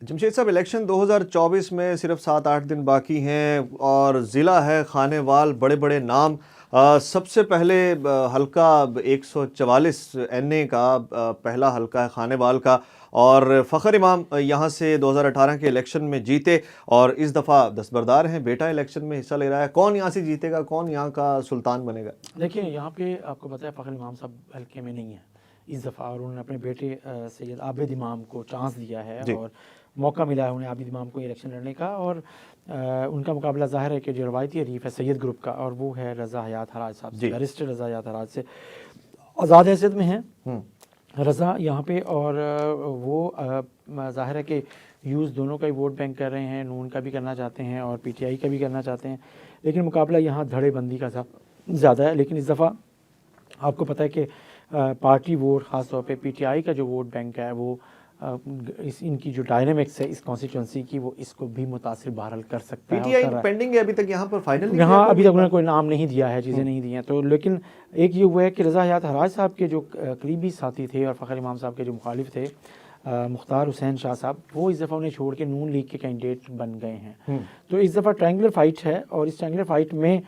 جمشید صاحب، الیکشن 2024 میں صرف 7-8 دن باقی ہیں اور ضلع ہے خانے وال، بڑے بڑے نام۔ سب سے پہلے حلقہ 144 این اے کا پہلا حلقہ ہے خانے وال کا، اور فخر امام یہاں سے 2018 کے الیکشن میں جیتے اور اس دفعہ دستبردار ہیں، بیٹا الیکشن میں حصہ لے رہا ہے۔ کون یہاں سے جیتے گا، کون یہاں کا سلطان بنے گا؟ دیکھیں، یہاں پہ آپ کو پتہ ہے فخر امام صاحب حلقے میں نہیں ہیں اس دفعہ، اور انہوں نے اپنے بیٹے سید عابد امام کو چانس دیا ہے اور موقع ملا ہے انہیں عابد امام کو الیکشن لڑنے کا، اور ان کا مقابلہ ظاہر ہے کہ جو روایتی حریف ہے سید گروپ کا، اور وہ ہے رضا حیات حراج صاحب سے، بیرسٹر رضا حیات حراج سے آزاد حیثیت میں ہیں رضا یہاں پہ، اور وہ ظاہر ہے کہ یوز دونوں کا ہی ووٹ بینک کر رہے ہیں، نون کا بھی کرنا چاہتے ہیں اور پی ٹی آئی کا بھی کرنا چاہتے ہیں، لیکن مقابلہ یہاں دھڑے بندی کا زیادہ ہے۔ لیکن اس دفعہ آپ کو پتہ ہے کہ پارٹی ووٹ، خاص طور پہ پی ٹی آئی کا جو ووٹ بینک ہے، وہ ان کی جو ڈائنامکس ہے اس کانسٹیچوئنسی کی، وہ اس کو بھی متاثر بہرحال کر سکتا ہے۔ پی ٹی آئی پینڈنگ ہے ابھی تک، یہاں پر فائنل یہاں ابھی تک انہوں نے کوئی نام نہیں دیا ہے، چیزیں نہیں دی ہیں، تو لیکن ایک یہ ہوا ہے کہ رضا حیات حراج صاحب کے جو قریبی ساتھی تھے اور فخر امام صاحب کے جو مخالف تھے مختار حسین شاہ صاحب، وہ اس دفعہ انہیں چھوڑ کے نون لیگ کے کینڈیڈیٹ بن گئے ہیں۔ تو اس دفعہ ٹرائنگولر فائٹ ہے، اور اس ٹرائنگولر فائٹ میں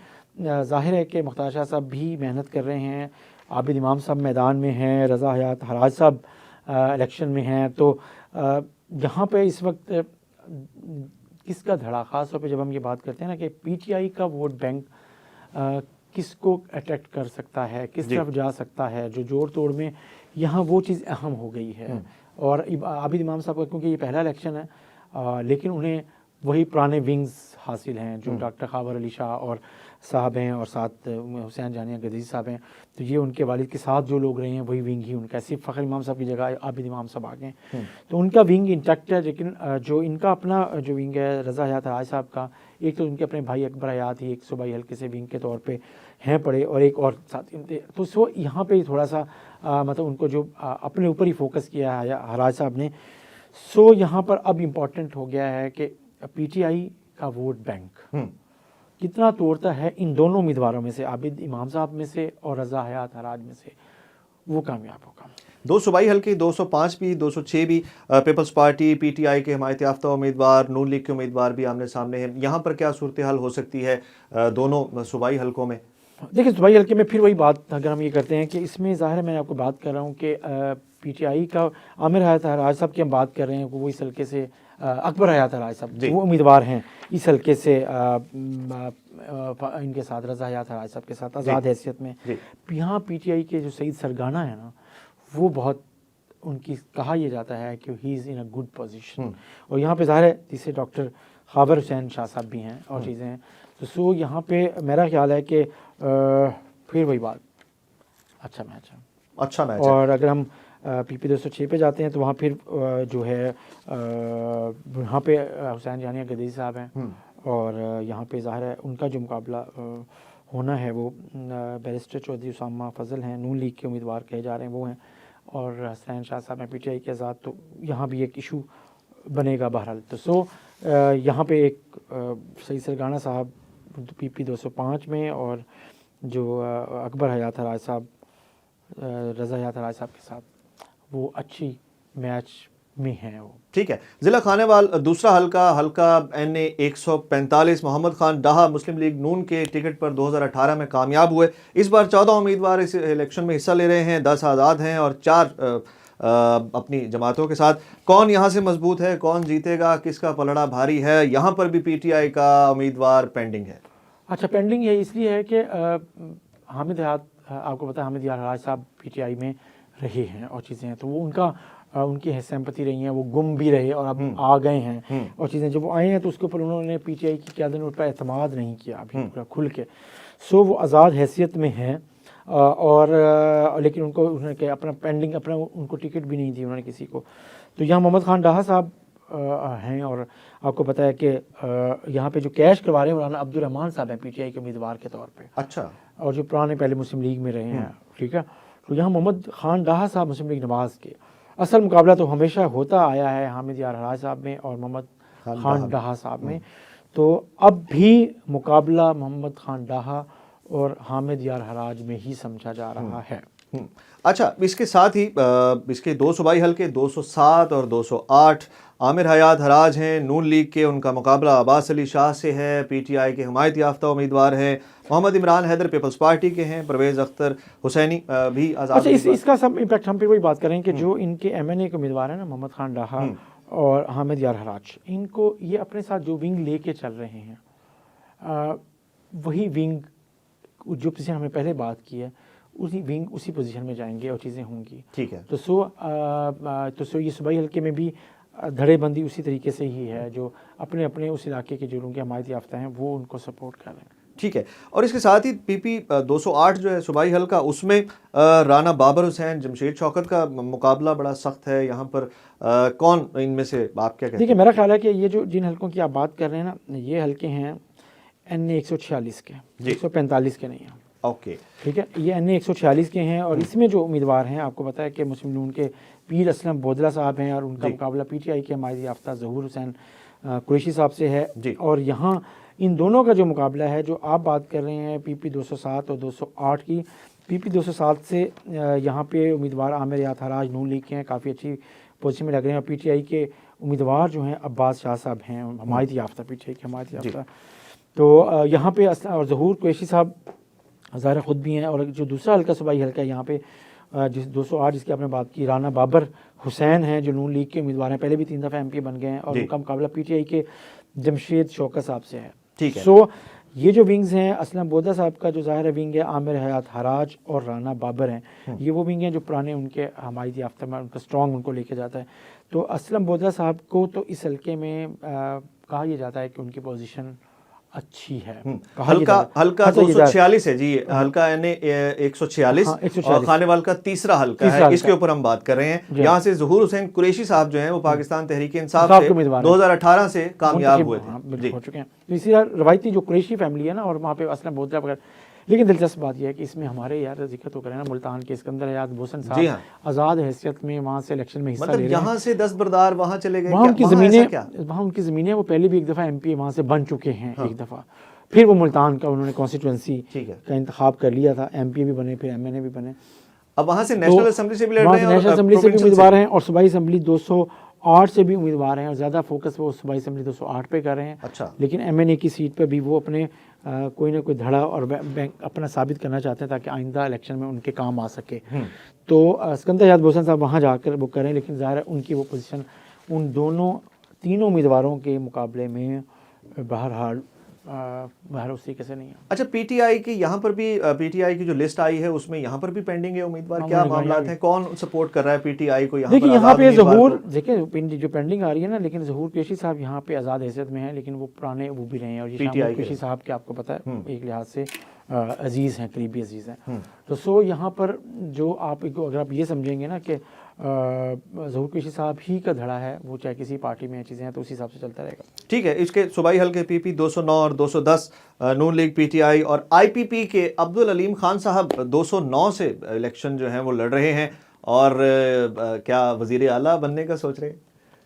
ظاہر ہے کہ مختار شاہ صاحب بھی محنت کر رہے ہیں، عابد امام صاحب میدان میں ہیں، رضا حیات حراج صاحب الیکشن میں ہیں، تو یہاں پہ اس وقت کس کا دھڑا، خاص طور پہ جب ہم یہ بات کرتے ہیں نا کہ پی ٹی آئی کا ووٹ بینک کس کو اٹریکٹ کر سکتا ہے، کس طرف جا سکتا ہے، جو جوڑ توڑ میں یہاں وہ چیز اہم ہو گئی ہے۔ اور عابد امام صاحب کا کیونکہ یہ پہلا الیکشن ہے، لیکن انہیں وہی پرانے ونگز حاصل ہیں جو ڈاکٹر خاور علی شاہ اور صاحب ہیں، اور ساتھ حسین جانیہ غدیری صاحب ہیں، تو یہ ان کے والد کے ساتھ جو لوگ رہے ہیں وہی ونگ ہی ان کا، صرف فخر امام صاحب کی جگہ عابد امام صاحب آ گئے ہیں، تو ان کا ونگ انٹیکٹ ہے۔ لیکن جو ان کا اپنا جو ونگ ہے رضا حیات حراج صاحب کا، ایک تو ان کے اپنے بھائی اکبر حیات ہی ایک صوبائی حلقے سے ونگ کے طور پہ ہیں پڑے، اور ایک اور ساتھی تھے، تو سو یہاں پہ تھوڑا سا مطلب ان کو جو اپنے اوپر ہی فوکس کیا ہے حراج صاحب نے، سو یہاں پر اب امپورٹنٹ ہو گیا ہے کہ پی ٹی آئی کا ووٹ بینک کتنا توڑتا ہے ان دونوں امیدواروں میں سے، عابد امام صاحب میں سے اور رضا حیات حراج میں سے، وہ کامیاب ہوگا۔ دو صوبائی حلقے 205 بھی 206 بھی، peoples party P T I کے حمایت یافتہ امیدوار، نون لیگ کے امیدوار بھی آمنے سامنے ہیں۔ یہاں پر کیا صورتحال ہو سکتی ہے دونوں صوبائی حلقوں میں؟ دیکھیں، صوبائی حلقے میں پھر وہی بات اگر ہم یہ کرتے ہیں کہ اس میں ظاہر ہے میں آپ کو بات کر رہا ہوں کہ پی ٹی آئی کا عامر حیات حراج صاحب کی ہم بات کر رہے ہیں، وہ اس حلقے سے اکبر حیات حراج صاحب وہ امیدوار ہیں اس حلقے سے ان کے ساتھ، رضا حیات حراج صاحب کے ساتھ آزاد حیثیت میں۔ یہاں پی ٹی آئی کے جو سعید سرگانہ ہے نا، وہ بہت ان کی کہا یہ جاتا ہے کہ ہی از ان اے گڈ پوزیشن، اور یہاں پہ ظاہر ہے جسے ڈاکٹر خاور حسین شاہ صاحب بھی ہیں اور چیزیں ہیں، تو سو یہاں پہ میرا خیال ہے کہ پھر وہی بات اچھا میچ ہے۔ اور اگر ہم پی پی 206 پہ جاتے ہیں تو وہاں پھر جو ہے وہاں پہ حسین جانیہ غدیری صاحب ہیں، اور یہاں پہ ظاہر ہے ان کا جو مقابلہ ہونا ہے وہ بیرسٹر چودھری اسامہ فضل ہیں، نون لیگ کے امیدوار کہے جا رہے ہیں وہ ہیں، اور حسین شاہ صاحب ہیں پی ٹی آئی کے آزاد، تو یہاں بھی ایک ایشو بنے گا بہرحال۔ تو سو یہاں پہ ایک سعید سرگانہ صاحب پی پی 205 میں، اور جو اکبر حیات حراج صاحب رضا حیات حراج صاحب کے ساتھ، وہ اچھی میچ میں ہیں وہ۔ ٹھیک ہے، ضلع خانے وال دوسرا حلقہ این اے 145، محمد خان ڈاہا مسلم لیگ نون کے ٹکٹ پر 2018 میں کامیاب ہوئے۔ اس بار 14 امیدوار اس الیکشن میں حصہ لے رہے ہیں، 10 آزاد ہیں اور 4 اپنی جماعتوں کے ساتھ۔ کون یہاں سے مضبوط ہے، کون جیتے گا، کس کا پلڑا بھاری ہے؟ یہاں پر بھی پی ٹی آئی کا امیدوار پینڈنگ ہے۔ اچھا، پینڈنگ یہ اس لیے ہے کہ حامد حیات، آپ کو پتہ ہے حامد یار حراج صاحب پی ٹی آئی میں رہے ہیں اور چیزیں ہیں، تو وہ ان کی سیمپتی رہی ہیں، وہ گم بھی رہے اور اب آ گئے ہیں اور چیزیں، جب وہ آئے ہیں تو اس کے اوپر انہوں نے پی ٹی آئی کی قیادت نے ان پر اعتماد نہیں کیا ابھی پورا کھل کے، سو وہ آزاد حیثیت میں ہیں، اور لیکن انہوں نے اپنا پینڈنگ اپنا ان کو ٹکٹ بھی نہیں دی انہوں نے کسی کو۔ تو یہاں محمد خان ڈاہا صاحب ہیں، اور آپ کو پتہ ہے کہ یہاں پہ جو کیش کروا رہے ہیں مولانا عبد الرحمان صاحب ہیں پی ٹی آئی کے امیدوار کے طور پہ، اچھا، اور جو پرانے پہلے مسلم لیگ میں رہے ہیں، ٹھیک ہے۔ تو یہاں محمد خان ڈاہا صاحب مسلم لیگ نواز کے، اصل مقابلہ تو ہمیشہ ہوتا آیا ہے حامد یار حراج صاحب میں اور محمد خان ڈاہا صاحب میں، تو اب بھی مقابلہ محمد خان ڈاہا اور حامد یار حراج میں ہی سمجھا جا رہا ہے۔ اچھا، اس کے ساتھ ہی اس کے 2 صوبائی حلقے 207 اور 208 عامر حیات حراج ہیں نون لیگ کے، ان کا مقابلہ عباس علی شاہ سے ہے، پی ٹی آئی کے حمایت یافتہ امیدوار ہیں، محمد عمران حیدر پیپلز پارٹی کے ہیں، پرویز اختر حسینی بھی آزاد اچھا امیدوار۔ اس کا سب امپیکٹ ہم پھر وہی بات کریں کہ جو ان کے ایم این اے کے امیدوار ہیں نا، محمد خان ڈاہا اور حامد یار حراج، ان کو یہ اپنے ساتھ جو ونگ لے کے چل رہے ہیں، وہی ونگ جو پوزیشن ہم نے پہلے بات کی ہے، اسی ونگ اسی پوزیشن میں جائیں گے اور چیزیں ہوں گی، ٹھیک ہے۔ تو یہ صوبائی حلقے میں بھی دھڑے بندی اسی طریقے سے ہی ہے، جو اپنے اپنے اس علاقے کے جو لوگ حمایت یافتہ ہیں وہ ان کو سپورٹ کر رہے ہیں۔ ٹھیک ہے، اور اس کے ساتھ ہی پی پی 208 جو ہے صوبائی حلقہ، اس میں رانا بابر حسین جمشید شوکت کا مقابلہ بڑا سخت ہے، یہاں پر کون ان میں سے آپ کیا کہتے ہیں؟ دیکھیں میرا خیال ہے کہ یہ جو جن حلقوں کی آپ بات کر رہے ہیں نا، یہ حلقے ہیں این اے 146 کے، 145 کے نہیں ہیں۔ اوکے، ٹھیک ہے، یہ این اے 146 کے ہیں، اور اس میں جو امیدوار ہیں آپ کو پتا ہے کہ مسلم نون کے پیر اسلم بودلہ صاحب ہیں، اور ان کا مقابلہ پی ٹی آئی کے حمایت یافتہ ظہور حسین قریشی صاحب سے ہے۔ اور یہاں ان دونوں کا جو مقابلہ ہے، جو آپ بات کر رہے ہیں پی پی 207 اور 208 کی، پی پی 207 سے یہاں پہ امیدوار عامر حیات حراج نون لیگ کے ہیں، کافی اچھی پوزیشن میں لگ رہے ہیں، اور پی ٹی آئی کے امیدوار جو ہیں عباس شاہ صاحب ہیں، حمایت یافتہ، پی ٹی آئی کے حمایت یافتہ۔ تو یہاں پہ اور ظہور قریشی صاحب ظاہر خود بھی ہیں، اور جو دوسرا حلقہ صوبائی حلقہ ہے یہاں پہ جس 208 جس کی آپ نے بات کی، رانا بابر حسین ہیں جو نون لیگ کے امیدوار ہیں، پہلے بھی 3 دفعہ ایم پی بن گئے ہیں، اور ان کا مقابلہ پی ٹی آئی کے جمشید شوکت صاحب سے ہے۔ ٹھیک ہے، سو یہ جو ونگز ہیں، اسلم بودہ صاحب کا جو ظاہر ونگ ہے، عامر حیات حراج اور رانا بابر ہیں، یہ وہ ونگ ہیں جو پرانے ان کے حمایت یافتہ میں ان کا اسٹرانگ ان کو لے کے جاتا ہے۔ تو اسلم بودہ صاحب کو تو اس حلقے میں کہا یہ جاتا ہے کہ ان کی پوزیشن اچھی ہے۔ حلقہ 246 ہے جی، حلقہ این اے 146 اور خانیوال کا تیسرا حلقہ ہے، اس کے اوپر ہم بات کر رہے ہیں۔ یہاں سے ظہور حسین قریشی صاحب جو ہیں وہ پاکستان تحریک انصاف سے 2018 سے کامیاب ہوئے تھے، ہو چکے ہیں۔ اسی طرح روایتی جو قریشی فیملی ہے نا، اور وہاں پہ اسلم بودہ وغیرہ، لیکن دلچسپ بات یہ ہے کہ اس میں ہمارے یار ذکر تو کریں نا، ملتان کے اسکندر حیات بوسن صاحب آزاد حیثیت میں وہاں سے الیکشن میں حصہ لے رہے ہیں، یہاں سے دستبردار وہاں چلے گئے، وہاں ان کی زمینیں وہ پہلے بھی ایک دفعہ ایم پی وہاں سے بن چکے ہیں ایک دفعہ، پھر وہ ملتان کا انہوں نے کانسٹیٹوئنسی کا انتخاب کر لیا تھا، ایم پی بھی بنے، پھر ایم این اے بھی بنے، اب وہاں سے نیشنل اسمبلی سے بھی لڑ رہے ہیں، نیشنل اسمبلی سے بھی امیدوار ہیں، اور صوبائی اسمبلی 208 سے بھی امیدوار ہیں، اور زیادہ فوکس وہ صوبائی اسمبلی 208 پہ کر رہے ہیں۔ اچھا، لیکن ایم این اے کی سیٹ پہ بھی وہ اپنے کوئی نہ کوئی دھڑا اور اپنا ثابت کرنا چاہتے ہیں تاکہ آئندہ الیکشن میں ان کے کام آ سکے۔ تو اسکندر حیات بوسن صاحب وہاں جا کر وہ کریں، لیکن ظاہر ہے ان کی وہ پوزیشن ان تینوں امیدواروں کے مقابلے میں بہرحال اس طریقے سے نہیں ہے۔ اچھا، پی ٹی آئی کی یہاں پر بھی پی ٹی آئی کی جو لسٹ آئی ہے اس میں یہاں پر بھی پینڈنگ ہے امیدوار، کیا معاملات ہیں، کون سپورٹ کر رہا ہے پی ٹی آئی کو دیکھیں یہاں پہ ظہور، دیکھیں جو پینڈنگ آ رہی ہے نا، لیکن ظہور قریشی صاحب یہاں پہ آزاد حیثیت میں ہیں، لیکن وہ پرانے وہ بھی رہے ہیں، اور یہ شامل قریشی صاحب کے آپ کو پتہ ہے ایک لحاظ سے عزیز ہیں، قریبی عزیز ہیں۔ تو سو یہاں پر جو اگر آپ یہ سمجھیں گے نا کہ ظہور قریشی صاحب ہی کا دھڑا ہے، وہ چاہے کسی پارٹی میں چیزیں ہیں تو اسی حساب سے چلتا رہے گا۔ ٹھیک ہے، اس کے صوبائی حلقے پی پی 209 اور 210 نون لیگ پی ٹی آئی اور آئی پی پی کے عبدالعلیم خان صاحب 209 سے الیکشن جو ہیں وہ لڑ رہے ہیں، اور کیا وزیر اعلیٰ بننے کا سوچ رہے ہیں؟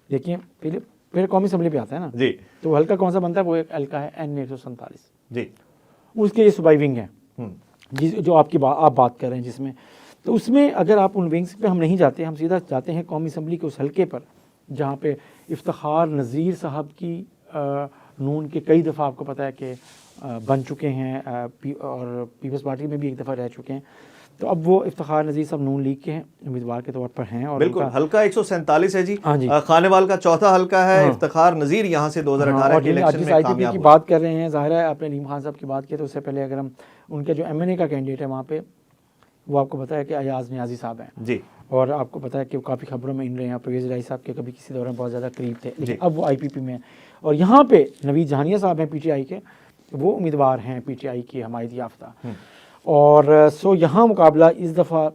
دیکھیں پھر قومی اسمبلی پہ آتا ہے نا جی، تو حلقہ کون سا بنتا ہے؟ وہ ایک حلقہ ہے این 147 جی، اس کے یہ صوبائی ونگ ہے جو آپ بات کر رہے ہیں، جس میں تو اس میں اگر آپ ان ونگز پہ ہم نہیں جاتے، ہم سیدھا جاتے ہیں قومی اسمبلی کے اس حلقے پر جہاں پہ افتخار نذیر صاحب کی نون کے کئی دفعہ آپ کو پتہ ہے کہ بن چکے ہیں، اور پیپلز پارٹی میں بھی ایک دفعہ رہ چکے ہیں۔ تو اب وہ افتخار نذیر صاحب نون لیگ کے امیدوار کے طور پر ہیں، اور بالکل حلقہ 147 ہے جی، خانیوال کا چوتھا حلقہ ہے، افتخار نذیر یہاں سے 2018 کے الیکشن میں کامیاب کی بات کر رہے ہیں۔ ظاہر ہے آپ نے علیم خان صاحب کی بات کی، تو اس سے پہلے اگر ہم ان کے جو ایم این اے کا کینڈیڈیٹ ہے وہاں پہ، وہ آپ کو پتہ ہے کہ ایاز نیازی صاحب ہیں جی، اور آپ کو پتہ ہے کہ وہ کافی خبروں میں ان رہے ہیں، پرویز الہی صاحب کے کبھی کسی دوران بہت زیادہ قریب تھے، لیکن اب وہ آئی پی پی میں ہیں، اور یہاں پہ نوید جہانیہ صاحب ہیں پی ٹی آئی کے، وہ امیدوار ہیں پی ٹی آئی کی حمایت یافتہ، اور سو یہاں مقابلہ اس دفعہ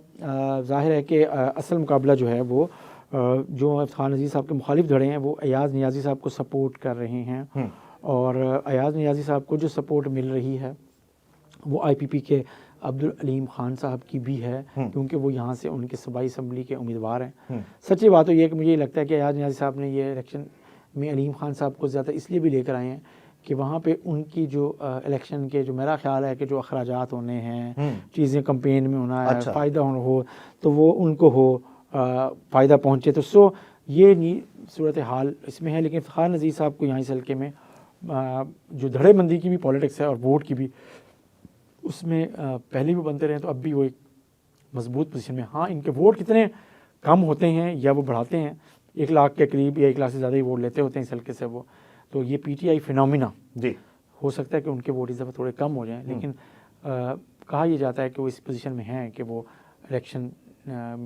ظاہر ہے کہ اصل مقابلہ جو ہے وہ جو افتخار نذیر صاحب کے مخالف دھڑے ہیں وہ ایاز نیازی صاحب کو سپورٹ کر رہے ہیں، اور ایاز نیازی صاحب کو جو سپورٹ مل رہی ہے وہ آئی پی پی کے عبدالعلیم خان صاحب کی بھی ہے، کیونکہ وہ یہاں سے ان کے صوبائی اسمبلی کے امیدوار ہیں۔ سچی بات تو یہ ہے کہ مجھے یہ لگتا ہے کہ ایاز نیازی صاحب نے یہ الیکشن میں علیم خان صاحب کو زیادہ اس لیے بھی لے کر آئے ہیں کہ وہاں پہ ان کی جو الیکشن کے جو میرا خیال ہے کہ جو اخراجات ہونے ہیں، چیزیں کمپین میں ہونا ہے، فائدہ ہو تو وہ ان کو ہو، فائدہ پہنچے، تو یہ نہیں صورت حال اس میں ہے۔ لیکن افتخار نذیر صاحب کو یہاں اس حلقے میں جو دھڑے بندی کی بھی پالیٹکس ہے اور ووٹ کی بھی، اس میں پہلے بھی بنتے رہے تو اب بھی وہ ایک مضبوط پوزیشن میں۔ ہاں ان کے ووٹ کتنے کم ہوتے ہیں یا وہ بڑھاتے ہیں، 1 لاکھ کے قریب یا 1 لاکھ سے زیادہ ہی ووٹ لیتے ہوتے ہیں اس حلقے سے وہ، تو یہ پی ٹی آئی فینومینا جی ہو سکتا ہے کہ ان کے ووٹ اس دفعہ تھوڑے کم ہو جائیں، لیکن کہا یہ جاتا ہے کہ وہ اس پوزیشن میں ہیں کہ وہ الیکشن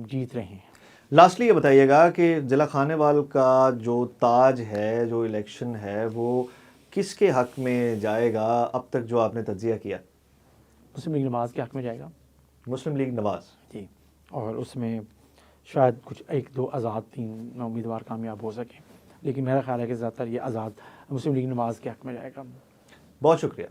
جیت رہے ہیں۔ لاسٹلی یہ بتائیے گا کہ ضلع خانے وال کا جو تاج ہے، جو الیکشن ہے، وہ کس کے حق میں جائے گا؟ اب تک جو آپ نے تجزیہ کیا، مسلم لیگ نواز کے حق میں جائے گا، مسلم لیگ نواز جی، اور اس میں شاید کچھ 1-2 آزاد 3 امیدوار کامیاب ہو سکیں، لیکن میرا خیال ہے کہ زیادہ تر یہ آزاد مسلم لیگ نواز کے حق میں جائے گا۔ بہت شکریہ۔